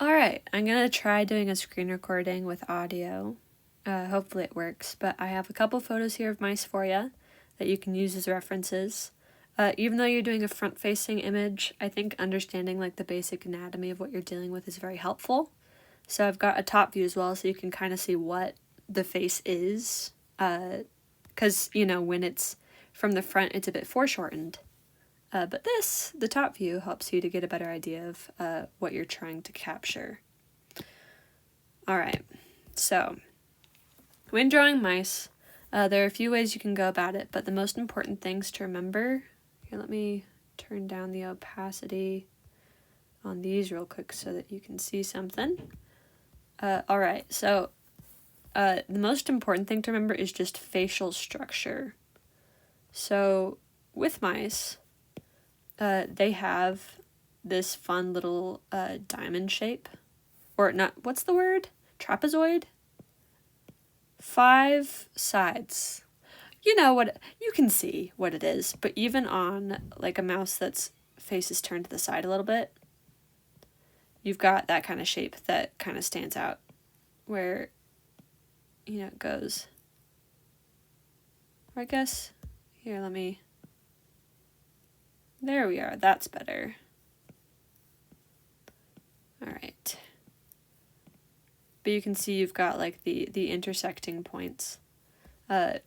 Alright, I'm gonna try doing a screen recording with audio. Hopefully it works, but I have a couple photos here of mice for you that you can use as references. Even though you're doing a front-facing image, I think understanding like the basic anatomy of what you're dealing with is very helpful. So I've got a top view as well, so you can kind of see what the face is. Because, when it's from the front, it's a bit foreshortened. But the top view, helps you to get a better idea of what you're trying to capture. Alright, so when drawing mice, there are a few ways you can go about it, but the most important things to remember... Here, let me turn down the opacity on these real quick so that you can see something. Alright, so the most important thing to remember is just facial structure. So with mice... they have this fun little diamond shape, or not, what's the word? Trapezoid? 5 sides. You can see what it is, but even on like a mouse that's face is turned to the side a little bit, you've got that kind of shape that kind of stands out, where, it goes. Or I guess, here, there we are, that's better. Alright. But you can see you've got like the intersecting points.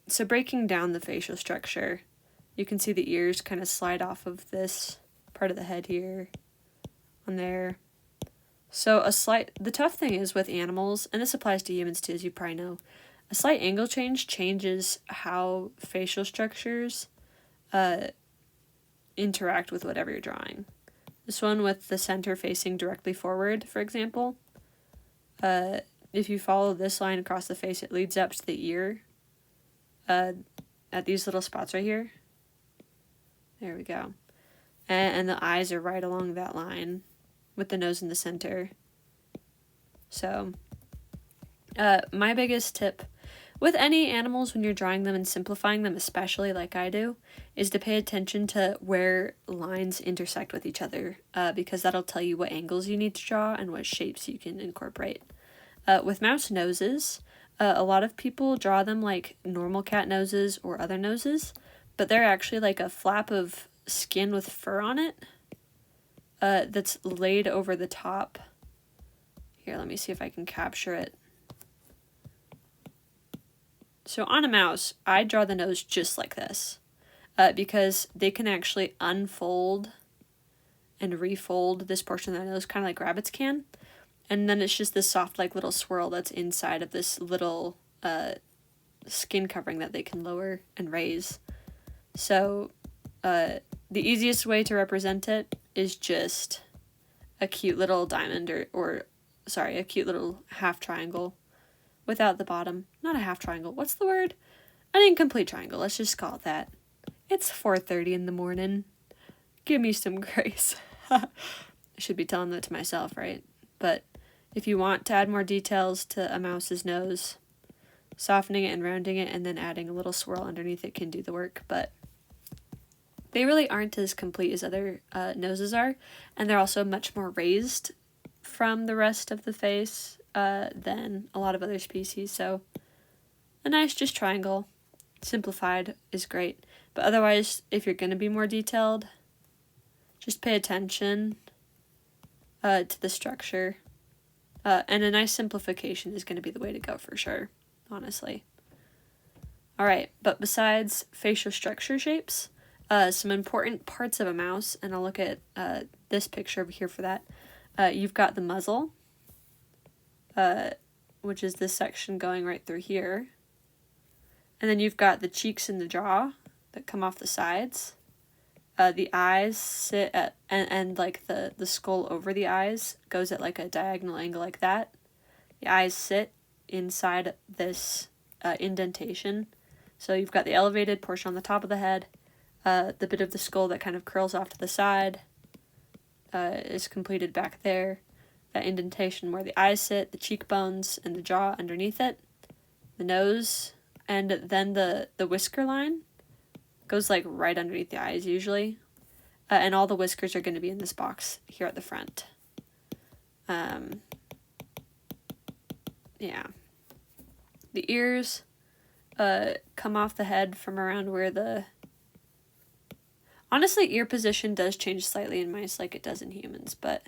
So breaking down the facial structure, you can see the ears kind of slide off of this part of the head here, on there. So the tough thing is with animals, and this applies to humans too, as you probably know, a slight angle change changes how facial structures interact with whatever you're drawing. This one with the center facing directly forward, for example, if you follow this line across the face, it leads up to the ear, at these little spots right here. There we go. And the eyes are right along that line, with the nose in the center. So, my biggest tip with any animals when you're drawing them and simplifying them, especially like I do, is to pay attention to where lines intersect with each other, because that'll tell you what angles you need to draw and what shapes you can incorporate. With mouse noses, a lot of people draw them like normal cat noses or other noses, but they're actually like a flap of skin with fur on it that's laid over the top. Here, let me see if I can capture it. So on a mouse, I draw the nose just like this, because they can actually unfold and refold this portion of their nose, kind of like rabbits can. And then it's just this soft, like, little swirl that's inside of this little skin covering that they can lower and raise. So the easiest way to represent it is just a cute little diamond a cute little half triangle without the bottom. Not a half triangle. What's the word? An incomplete triangle. Let's just call it that. It's 4:30 in the morning. Give me some grace. I should be telling that to myself, right? But if you want to add more details to a mouse's nose, softening it and rounding it and then adding a little swirl underneath it can do the work. But they really aren't as complete as other noses are, and they're also much more raised from the rest of the face than a lot of other species. So a nice just triangle, simplified, is great. But otherwise, if you're going to be more detailed, just pay attention to the structure. And a nice simplification is going to be the way to go for sure, honestly. Alright, but besides facial structure shapes, some important parts of a mouse, and I'll look at this picture over here for that. You've got the muzzle, which is this section going right through here. And then you've got the cheeks and the jaw that come off the sides. The eyes sit at, and like the skull over the eyes goes at like a diagonal angle like that. The eyes sit inside this indentation. So you've got the elevated portion on the top of the head, the bit of the skull that kind of curls off to the side is completed back there. That indentation where the eyes sit, the cheekbones, and the jaw underneath it, the nose, and then the whisker line goes like right underneath the eyes usually, and all the whiskers are going to be in this box here at the front. Yeah. The ears come off the head from around where the... Honestly, ear position does change slightly in mice like it does in humans, but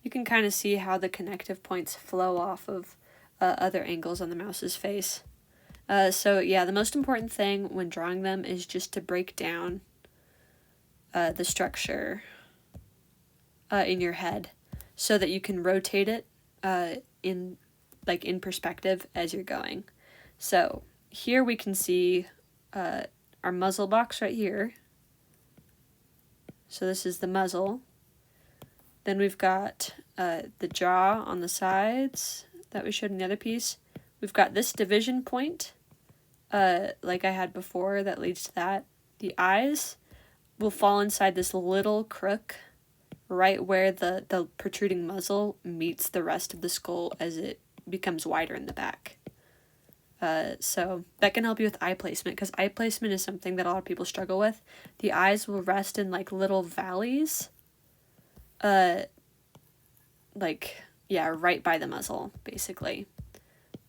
you can kind of see how the connective points flow off of other angles on the mouse's face. So yeah, the most important thing when drawing them is just to break down the structure in your head so that you can rotate it in perspective as you're going. So here we can see our muzzle box right here. So this is the muzzle. Then we've got the jaw on the sides that we showed in the other piece. We've got this division point, like I had before, that leads to that. The eyes will fall inside this little crook right where the protruding muzzle meets the rest of the skull as it becomes wider in the back. So that can help you with eye placement, because eye placement is something that a lot of people struggle with. The eyes will rest in like little valleys, right by the muzzle, basically.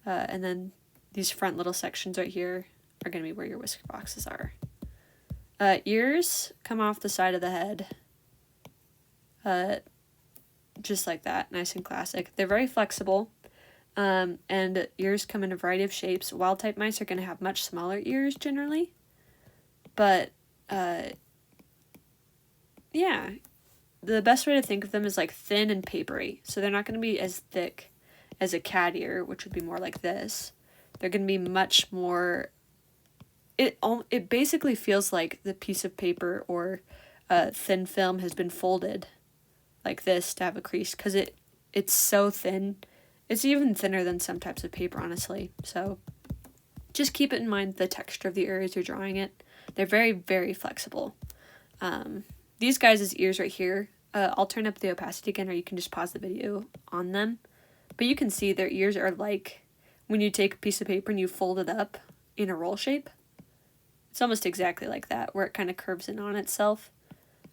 And then these front little sections right here are going to be where your whisker boxes are. Ears come off the side of the head, just like that, nice and classic. They're very flexible. And ears come in a variety of shapes. Wild-type mice are going to have much smaller ears generally. But, yeah. The best way to think of them is like thin and papery. So they're not going to be as thick as a cat ear, which would be more like this. They're going to be much more... It basically feels like the piece of paper or thin film has been folded like this to have a crease, because it's so thin. It's even thinner than some types of paper, honestly. So just keep it in mind, the texture of the ear as you're drawing it. They're very, very flexible. These guys' ears right here, I'll turn up the opacity again, or you can just pause the video on them. But you can see their ears are like when you take a piece of paper and you fold it up in a roll shape. It's almost exactly like that, where it kind of curves in on itself.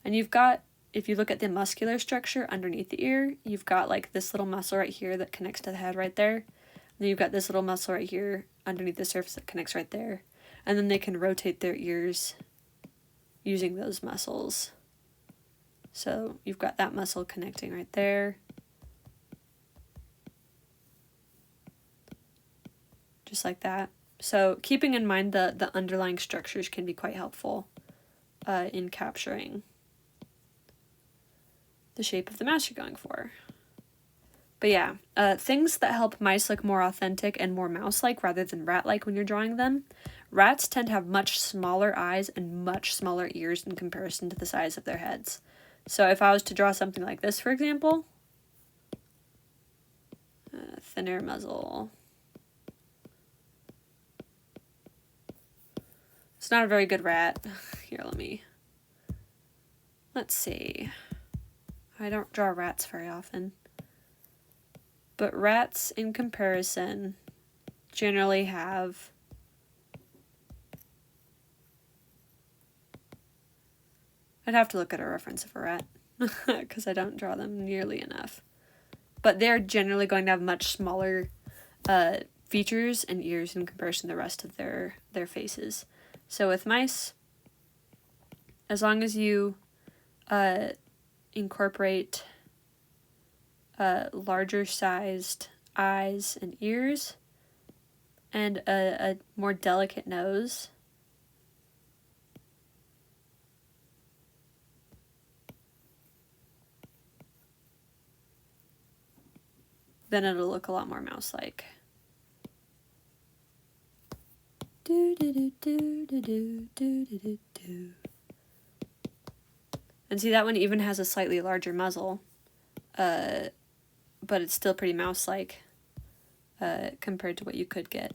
And you've got, if you look at the muscular structure underneath the ear, you've got like this little muscle right here that connects to the head right there. And then you've got this little muscle right here underneath the surface that connects right there. And then they can rotate their ears using those muscles. So you've got that muscle connecting right there. Just like that. So keeping in mind the underlying structures can be quite helpful in capturing the shape of the mouse you're going for. But yeah, things that help mice look more authentic and more mouse-like rather than rat-like when you're drawing them. Rats tend to have much smaller eyes and much smaller ears in comparison to the size of their heads. So if I was to draw something like this, for example, thinner muzzle. It's not a very good rat. Here, let's see. I don't draw rats very often. But rats, in comparison, generally have I'd have to look at a reference of a rat, because I don't draw them nearly enough. But they're generally going to have much smaller features and ears in comparison to the rest of their faces. So with mice, as long as you incorporate larger sized eyes and ears and a more delicate nose, then it'll look a lot more mouse-like. And see, that one even has a slightly larger muzzle, but it's still pretty mouse-like compared to what you could get.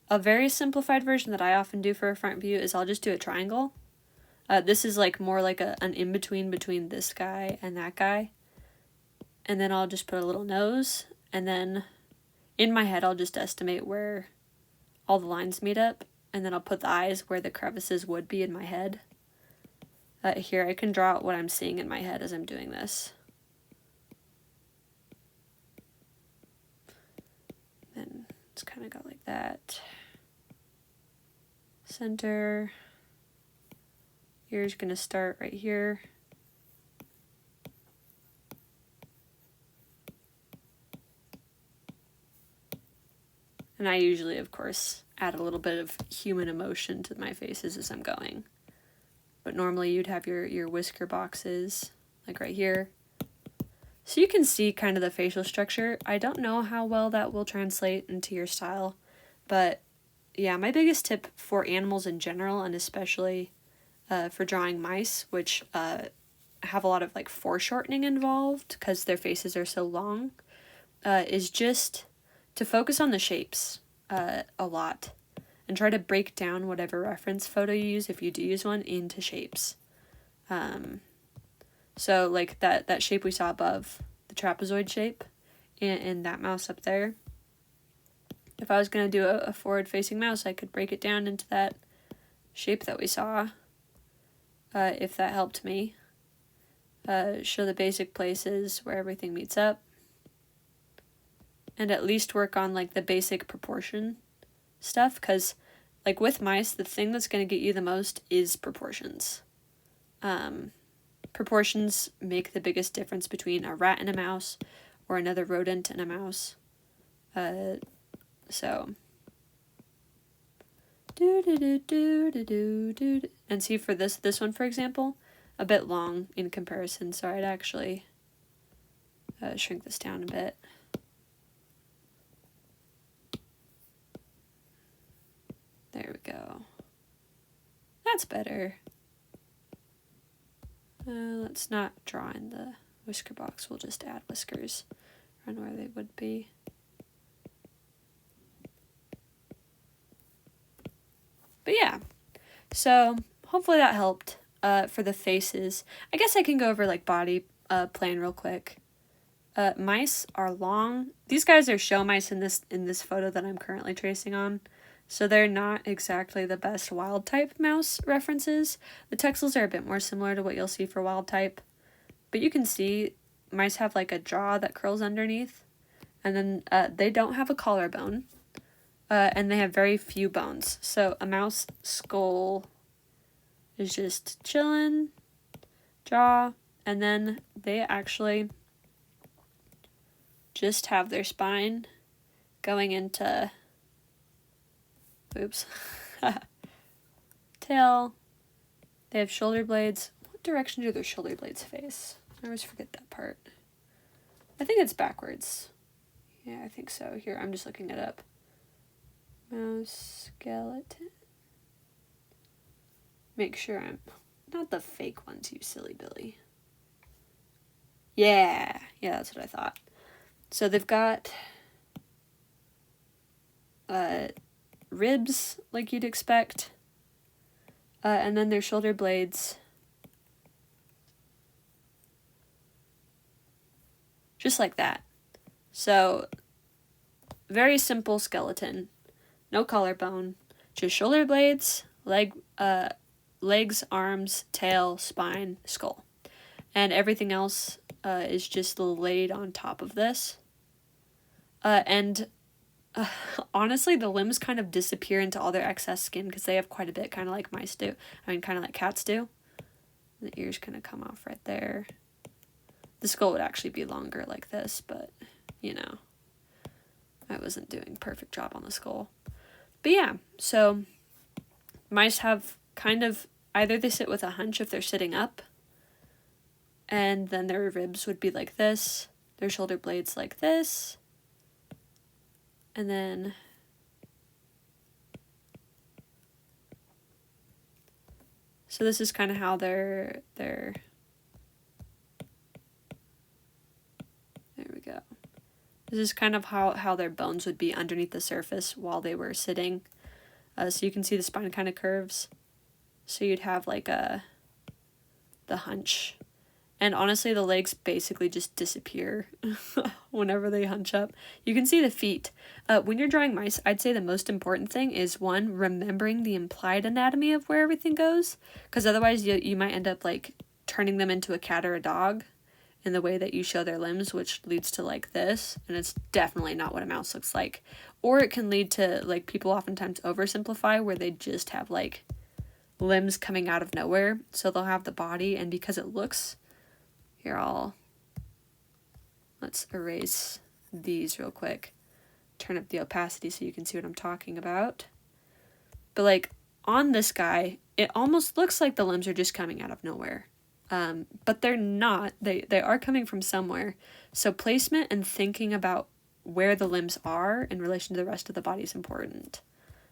A very simplified version that I often do for a front view is I'll just do a triangle. This is like more like an in-between between this guy and that guy. And then I'll just put a little nose, and then in my head I'll just estimate where all the lines meet up, and then I'll put the eyes where the crevices would be in my head. Here I can draw out what I'm seeing in my head as I'm doing this. kind of go like that. Center. Ear's gonna start right here. And I usually, of course, add a little bit of human emotion to my faces as I'm going. But normally you'd have your whisker boxes, like right here. So you can see kind of the facial structure. I don't know how well that will translate into your style, but yeah, my biggest tip for animals in general, and especially for drawing mice, which have a lot of like foreshortening involved because their faces are so long, is just to focus on the shapes a lot and try to break down whatever reference photo you use, if you do use one, into shapes. So like that shape we saw above, the trapezoid shape in that mouse up there. If I was going to do a forward-facing mouse, I could break it down into that shape that we saw, if that helped me. Show the basic places where everything meets up. And at least work on like the basic proportion stuff, because like with mice, the thing that's going to get you the most is proportions. Proportions make the biggest difference between a rat and a mouse or another rodent and a mouse. So and see for this one, for example, a bit long in comparison, so I'd actually shrink this down a bit. There we go. That's better. Let's not draw in the whisker box. We'll just add whiskers around where they would be. But yeah, so hopefully that helped for the faces. I guess I can go over like body plan real quick. Mice are long. These guys are show mice in this photo that I'm currently tracing on. So they're not exactly the best wild type mouse references. The Texels are a bit more similar to what you'll see for wild type. But you can see mice have like a jaw that curls underneath. And then they don't have a collarbone. And they have very few bones. So a mouse skull is just chilling, jaw, and then they actually just have their spine going into, oops, tail. They have shoulder blades. What direction do their shoulder blades face? I always forget that part. I think it's backwards. Yeah, I think so. Here, I'm just looking it up. Mouse skeleton. Make sure I'm not the fake ones, you silly Billy. Yeah, that's what I thought. So they've got ribs like you'd expect, and then their shoulder blades just like that. So very simple skeleton. No collarbone, just shoulder blades, legs, arms, tail, spine, skull. And everything else is just laid on top of this. Honestly, the limbs kind of disappear into all their excess skin because they have quite a bit, kind of like mice do. Kind of like cats do. The ears kind of come off right there. The skull would actually be longer like this, but, you know, I wasn't doing a perfect job on the skull. But yeah, so mice have kind of, either they sit with a hunch if they're sitting up, and then their ribs would be like this, their shoulder blades like this, and then so this is kind of how they're there we go. This is kind of how their bones would be underneath the surface while they were sitting. So you can see the spine kind of curves. So you'd have like the hunch. And honestly, the legs basically just disappear whenever they hunch up. You can see the feet. When you're drawing mice, I'd say the most important thing is, one, remembering the implied anatomy of where everything goes. Because otherwise you might end up like turning them into a cat or a dog in the way that you show their limbs, which leads to like this, and it's definitely not what a mouse looks like. Or it can lead to, like, people oftentimes oversimplify where they just have like limbs coming out of nowhere. So they'll have the body, and because it looks, here, let's erase these real quick, turn up the opacity so you can see what I'm talking about. But like on this guy, it almost looks like the limbs are just coming out of nowhere. But they're not. They are coming from somewhere. So placement and thinking about where the limbs are in relation to the rest of the body is important.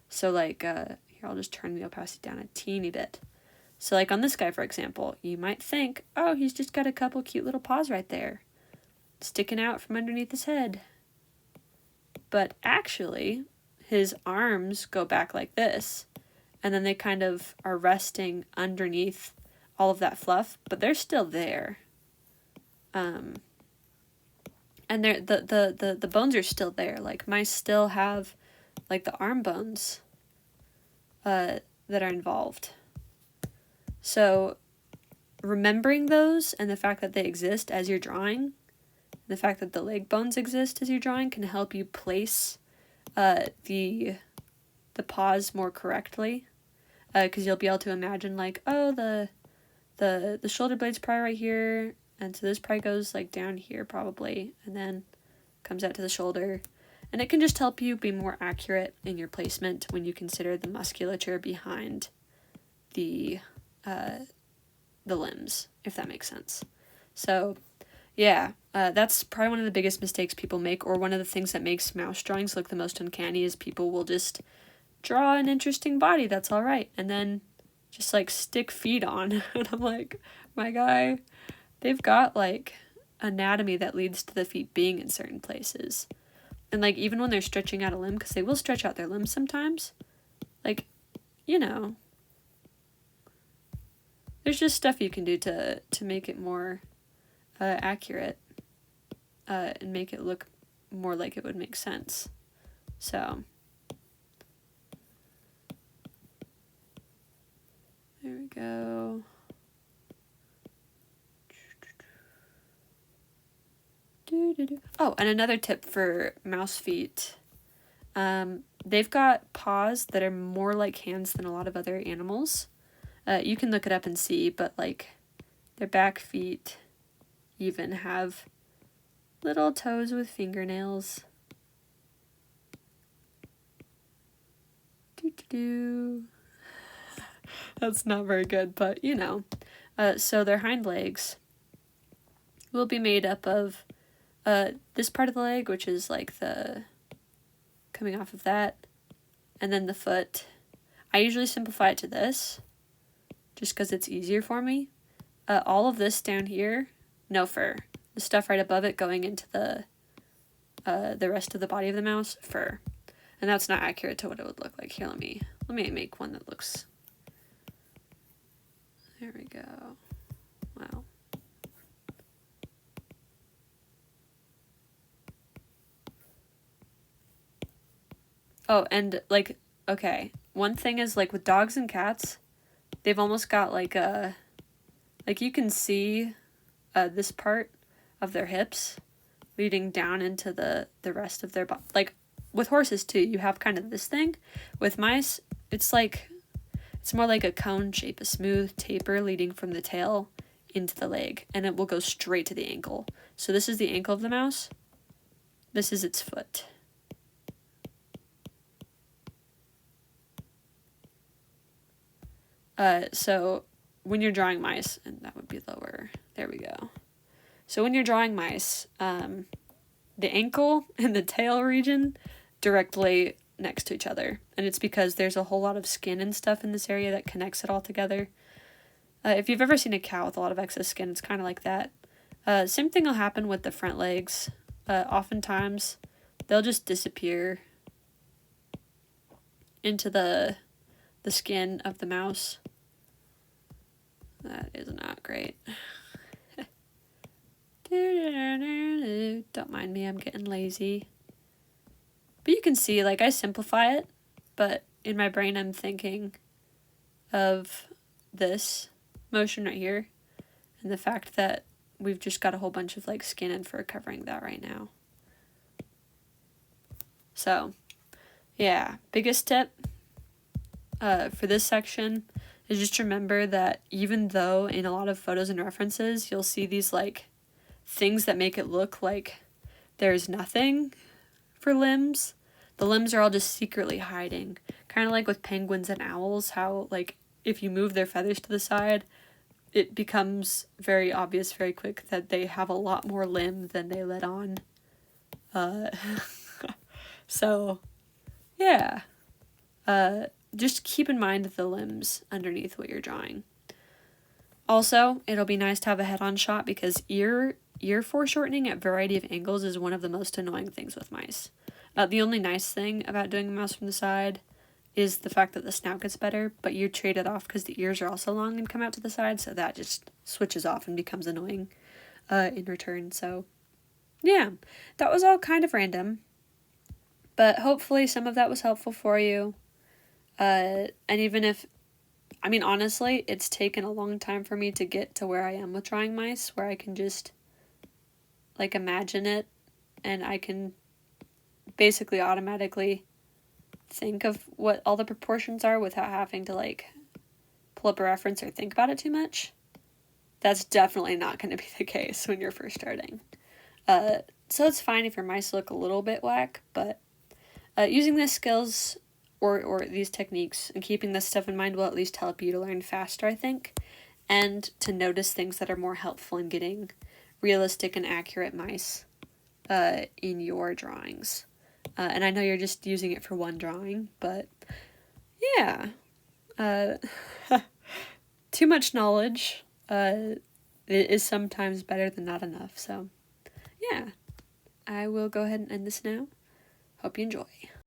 So like, here, I'll just turn the opacity down a teeny bit. So like on this guy, for example, you might think, oh, he's just got a couple cute little paws right there, sticking out from underneath his head. But actually, his arms go back like this, and then they kind of are resting underneath all of that fluff, but they're still there. And they're, the bones are still there. Like, mice still have, like, the arm bones that are involved. So, remembering those and the fact that they exist as you're drawing, the fact that the leg bones exist as you're drawing, can help you place the paws more correctly. Because you'll be able to imagine, like, oh, the shoulder blade's probably right here, and so this probably goes like down here probably, and then comes out to the shoulder. And it can just help you be more accurate in your placement when you consider the musculature behind the limbs, if that makes sense. So yeah, that's probably one of the biggest mistakes people make, or one of the things that makes mouse drawings look the most uncanny, is people will just draw an interesting body that's all right, and then just like stick feet on. And I'm like, my guy, they've got like anatomy that leads to the feet being in certain places. And like, even when they're stretching out a limb, because they will stretch out their limbs sometimes, like, you know, there's just stuff you can do to make it more accurate and make it look more like it would make sense. So there we go. Oh, and another tip for mouse feet. They've got paws that are more like hands than a lot of other animals. You can look it up and see, but like their back feet even have little toes with fingernails. That's not very good, but you know. So their hind legs will be made up of this part of the leg, which is like the coming off of that, and then the foot. I usually simplify it to this, just because it's easier for me. All of this down here, no fur. The stuff right above it going into the rest of the body of the mouse, fur. And that's not accurate to what it would look like. Here, let me make one that looks... There we go. Wow. Oh, and like, okay, one thing is like with dogs and cats, they've almost got like a, like you can see this part of their hips leading down into the rest of their body. Like with horses too, you have kind of this thing. With mice, it's like, it's more like a cone shape, a smooth taper leading from the tail into the leg, and it will go straight to the ankle. So this is the ankle of the mouse. This is its foot. So when you're drawing mice, and that would be lower, there we go. So when you're drawing mice, the ankle and the tail region directly next to each other. And it's because there's a whole lot of skin and stuff in this area that connects it all together. If you've ever seen a cow with a lot of excess skin, it's kind of like that. Same thing will happen with the front legs. Oftentimes, they'll just disappear into the skin of the mouse. That is not great. Don't mind me, I'm getting lazy. But you can see, like, I simplify it, but in my brain I'm thinking of this motion right here, and the fact that we've just got a whole bunch of like skin and fur covering that right now. So yeah, biggest tip for this section is just remember that even though in a lot of photos and references you'll see these like things that make it look like there's nothing for limbs, the limbs are all just secretly hiding. Kind of like with penguins and owls, how like if you move their feathers to the side, it becomes very obvious very quick that they have a lot more limb than they let on. So yeah, just keep in mind the limbs underneath what you're drawing. Also, it'll be nice to have a head-on shot because ear foreshortening at variety of angles is one of the most annoying things with mice. The only nice thing about doing a mouse from the side is the fact that the snout gets better, but you trade it off because the ears are also long and come out to the side, so that just switches off and becomes annoying in return. So yeah, that was all kind of random, but hopefully some of that was helpful for you. And even if, I mean, honestly, it's taken a long time for me to get to where I am with drawing mice, where I can just like imagine it and I can basically automatically think of what all the proportions are without having to like pull up a reference or think about it too much. That's definitely not going to be the case when you're first starting. So it's fine if your mice look a little bit whack, but using these skills or these techniques and keeping this stuff in mind will at least help you to learn faster, I think, and to notice things that are more helpful in getting realistic and accurate mice in your drawings. And I know you're just using it for one drawing, but yeah. Too much knowledge is sometimes better than not enough. So yeah, I will go ahead and end this now. Hope you enjoy.